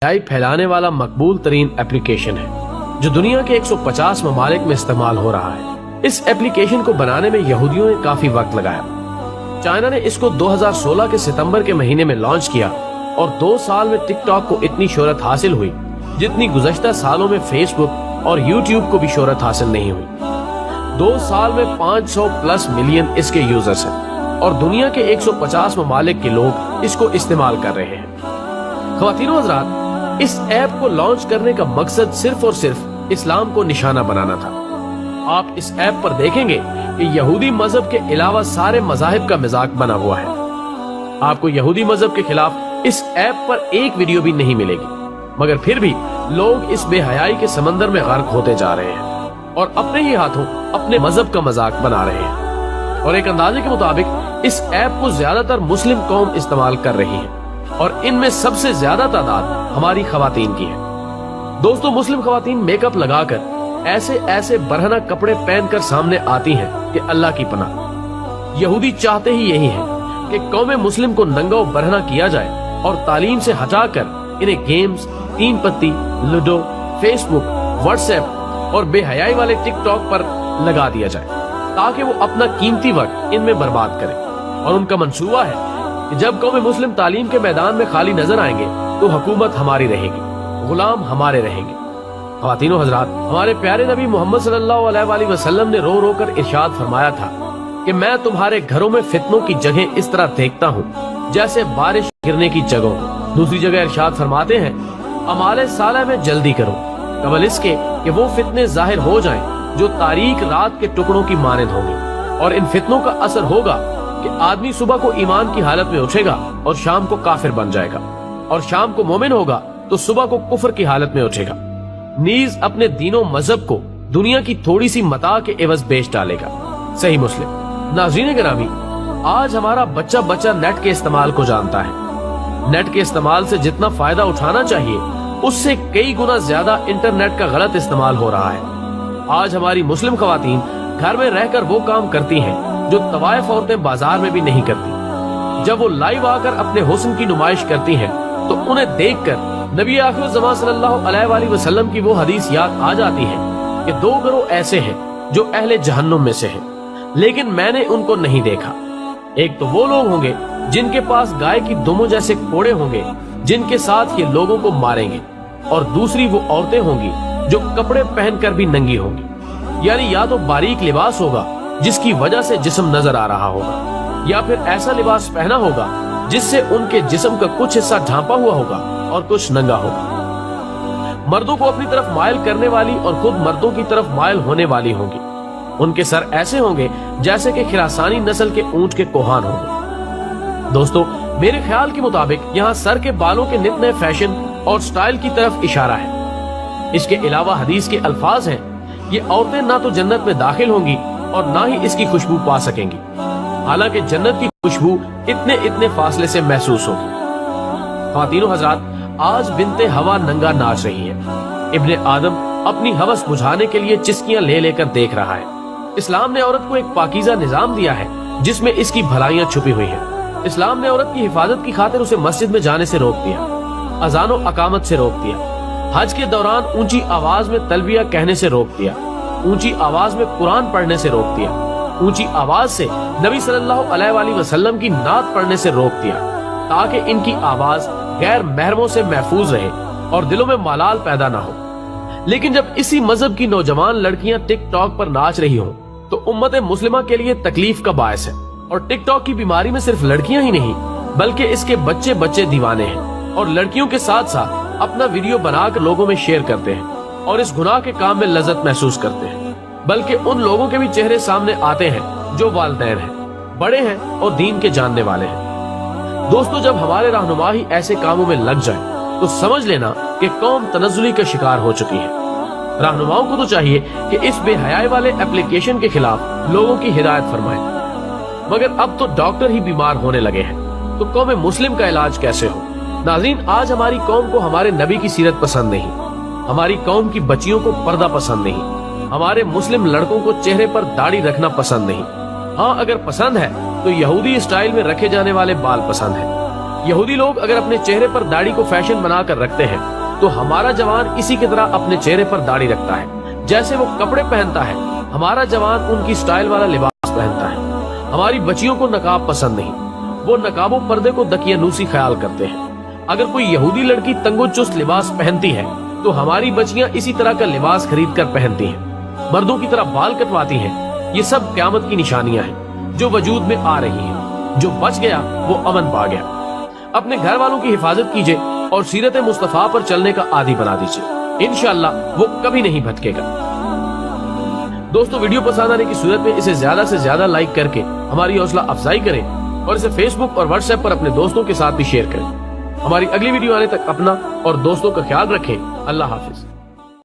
پھیلانے والا مقبول ترین اپلیکیشن ہے جو دنیا کے 150 ممالک میں استعمال ہو رہا ہے۔ اس اپلیکیشن کو بنانے میں یہودیوں نے کافی وقت لگایا۔ چائنا نے اس کو 2016 کے ستمبر کے مہینے میں لانچ کیا اور 2 سال میں ٹک ٹاک کو اتنی شہرت حاصل ہوئی جتنی گزشتہ سالوں میں فیس بک اور یوٹیوب کو بھی شہرت حاصل نہیں ہوئی۔ 2 سال میں 500+ ملین اس کے یوزرز ہیں اور دنیا کے 150 ممالک کے لوگ اس کو استعمال کر رہے ہیں۔ خواتین و حضرات، اس ایپ کو لانچ کرنے کا مقصد صرف اور صرف اسلام کو نشانہ بنانا تھا۔ آپ اس ایپ پر دیکھیں گے کہ یہودی مذہب کے علاوہ سارے مذاہب کا مذاق بنا ہوا ہے۔ آپ کو یہودی مذہب کے خلاف اس ایپ پر ایک ویڈیو بھی نہیں ملے گی، مگر پھر بھی لوگ اس بے حیائی کے سمندر میں غرق ہوتے جا رہے ہیں اور اپنے ہی ہاتھوں اپنے مذہب کا مذاق بنا رہے ہیں۔ اور ایک اندازے کے مطابق اس ایپ کو زیادہ تر مسلم قوم استعمال کر رہی ہے اور ان میں سب سے زیادہ تعداد ہماری خواتین کی ہے۔ دوستو، مسلم خواتین میک اپ لگا کر ایسے برہنہ کپڑے پہن کر سامنے آتی ہیں کہ اللہ کی پناہ۔ یہودی چاہتے ہی یہی ہے کہ قوم مسلم کو ننگا و برہنہ کیا جائے اور تعلیم سے ہٹا کر انہیں گیمز، 3 پتی، لوڈو، فیس بک، واٹس ایپ اور بے حیائی والے ٹک ٹاک پر لگا دیا جائے تاکہ وہ اپنا قیمتی وقت ان میں برباد کریں۔ اور ان کا منصوبہ ہے کہ جب قوم مسلم تعلیم کے میدان میں خالی نظر آئیں گے تو حکومت ہماری رہے گی، غلام ہمارے رہیں گے۔ خواتین و حضرات، ہمارے پیارے نبی محمد صلی اللہ علیہ وآلہ وسلم نے رو رو کر ارشاد فرمایا تھا کہ میں تمہارے گھروں میں فتنوں کی جگہ اس طرح دیکھتا ہوں جیسے بارش گرنے کی جگہوں کو۔ دوسری جگہ ارشاد فرماتے ہیں، اعمال صالح میں جلدی کرو قبل اس کے کہ وہ فتنے ظاہر ہو جائیں جو تاریک رات کے ٹکڑوں کی مانند ہوں گے۔ اور ان فتنوں کا اثر ہوگا کہ آدمی صبح کو ایمان کی حالت میں اٹھے گا اور شام کو کافر بن جائے گا، اور شام کو مومن ہوگا تو صبح کو کفر کی حالت میں اٹھے گا، نیز اپنے دین و مذہب کو دنیا کی تھوڑی سی متاع کے عوض بیچ ڈالے گا۔ صحیح مسلم۔ ناظرین گرامی، آج ہمارا بچہ نیٹ کے استعمال کو جانتا ہے۔ نیٹ کے استعمال سے جتنا فائدہ اٹھانا چاہیے اس سے کئی گنا زیادہ انٹرنیٹ کا غلط استعمال ہو رہا ہے۔ آج ہماری مسلم خواتین گھر میں رہ کر وہ کام کرتی ہیں جو طوائف عورتیں بازار میں بھی نہیں کرتی۔ جب وہ لائیو آ کر اپنے حسن کی نمائش کرتی ہیں تو انہیں دیکھ کر نبی آخر الزمان صلی اللہ علیہ وآلہ وسلم کی وہ حدیث یاد آ جاتی ہے کہ 2 گروہ ایسے ہیں جو اہل جہنم میں سے ہیں، لیکن میں نے ان کو نہیں دیکھا۔ ایک تو وہ لوگ ہوں گے جن کے پاس گائے کی دموں جیسے کوڑے ہوں گے جن کے ساتھ یہ لوگوں کو ماریں گے، اور دوسری وہ عورتیں ہوں گی جو کپڑے پہن کر بھی ننگی ہوں گی، یعنی یا تو باریک لباس ہوگا جس کی وجہ سے جسم نظر آ رہا ہوگا، یا پھر ایسا لباس پہنا ہوگا جس سے ان کے جسم کا کچھ حصہ ڈھانپا ہوا ہوگا اور کچھ ننگا ہوگا۔ مردوں کو اپنی طرف مائل کرنے والی اور خود مردوں کی طرف مائل ہونے والی ہوں گی۔ ان کے سر ایسے ہوں گے جیسے کہ خراسانی نسل کے اونٹ کے کوہان ہوں گے۔ دوستو، میرے خیال کے مطابق یہاں سر کے بالوں کے نت نئے فیشن اور سٹائل کی طرف اشارہ ہے۔ اس کے علاوہ حدیث کے الفاظ ہیں، یہ عورتیں نہ تو جنت میں داخل ہوں گی اور نہ ہی اس کی خوشبو پا سکیں گی، حالانکہ جنت کی خوشبو اتنے فاصلے سے محسوس ہوگی۔ خواتین و حضرات، آج بنت ہوا ننگا ناچ رہی ہے۔ ابن آدم اپنی ہوس بجھانے کے لیے چسکیاں لے کر دیکھ رہا ہے۔ اسلام نے عورت کو ایک پاکیزہ نظام دیا ہے جس میں اس کی بھلائیاں چھپی ہوئی ہیں۔ اسلام نے عورت کی حفاظت کی خاطر اسے مسجد میں جانے سے روک دیا، اذان و اقامت سے روک دیا، حج کے دوران اونچی آواز میں تلبیہ کہنے سے روک دیا، اونچی آواز میں قرآن پڑھنے سے روک دیا، اونچی آواز سے نبی صلی اللہ علیہ وآلہ وسلم کی نعت پڑھنے سے روک دیا، تاکہ ان کی آواز غیر محرموں سے محفوظ رہے اور دلوں میں ملال پیدا نہ ہو۔ لیکن جب اسی مذہب کی نوجوان لڑکیاں ٹک ٹاک پر ناچ رہی ہوں تو امت مسلمہ کے لیے تکلیف کا باعث ہے۔ اور ٹک ٹاک کی بیماری میں صرف لڑکیاں ہی نہیں بلکہ اس کے بچے دیوانے ہیں اور لڑکیوں کے ساتھ ساتھ اپنا ویڈیو بنا کر لوگوں میں شیئر کرتے ہیں اور اس گناہ کے کام میں لذت محسوس کرتے ہیں۔ بلکہ ان لوگوں کے بھی چہرے سامنے آتے ہیں جو والدین ہیں، بڑے ہیں اور دین کے جاننے والے ہیں۔ دوستو، جب ہمارے رہنما ہی ایسے کاموں میں لگ جائیں تو سمجھ لینا کہ قوم تنزلی کا شکار ہو چکی ہے۔ رہنماؤں کو تو چاہیے کہ اس بے حیائی والے اپلیکیشن کے خلاف لوگوں کی ہدایت فرمائیں، مگر اب تو ڈاکٹر ہی بیمار ہونے لگے ہیں تو قوم مسلم کا علاج کیسے ہو؟ ناظرین، آج ہماری قوم کو ہمارے نبی کی سیرت پسند نہیں، ہماری قوم کی بچیوں کو پردہ پسند نہیں، ہمارے مسلم لڑکوں کو چہرے پر داڑھی رکھنا پسند نہیں۔ ہاں، اگر پسند ہے تو یہودی اسٹائل میں رکھے جانے والے بال پسند ہیں۔ یہودی لوگ اگر اپنے چہرے پر داڑھی کو فیشن بنا کر رکھتے ہیں تو ہمارا جوان اسی کی طرح اپنے چہرے پر داڑھی رکھتا ہے. جیسے وہ کپڑے پہنتا ہے ہمارا جوان ان کی سٹائل والا لباس پہنتا ہے. ہماری بچیوں کو نقاب پسند نہیں, وہ نقاب و پردے کو دقیانوسی خیال کرتے ہیں. اگر کوئی یہودی لڑکی تنگ و چست لباس پہنتی ہے تو ہماری بچیاں اسی طرح کا لباس خرید کر پہنتی ہیں, مردوں کی طرح بال کٹواتی ہیں. یہ سب قیامت کی نشانیاں ہیں جو وجود میں آ رہی ہیں. جو بچ گیا وہ امن پا گیا. اپنے گھر والوں کی حفاظت کیجئے اور سیرت مصطفیٰ پر چلنے کا عادی بنا دیجئے. انشاءاللہ وہ کبھی نہیں بھٹکے گا. دوستو, ویڈیو پسند آنے کی صورت میں اسے زیادہ سے زیادہ لائک کر کے ہماری حوصلہ افزائی کریں اور اسے فیس بک اور واٹس ایپ پر اپنے دوستوں کے ساتھ بھی شیئر کریں. ہماری اگلی ویڈیو آنے تک اپنا اور دوستوں کا خیال رکھیں. اللہ حافظ.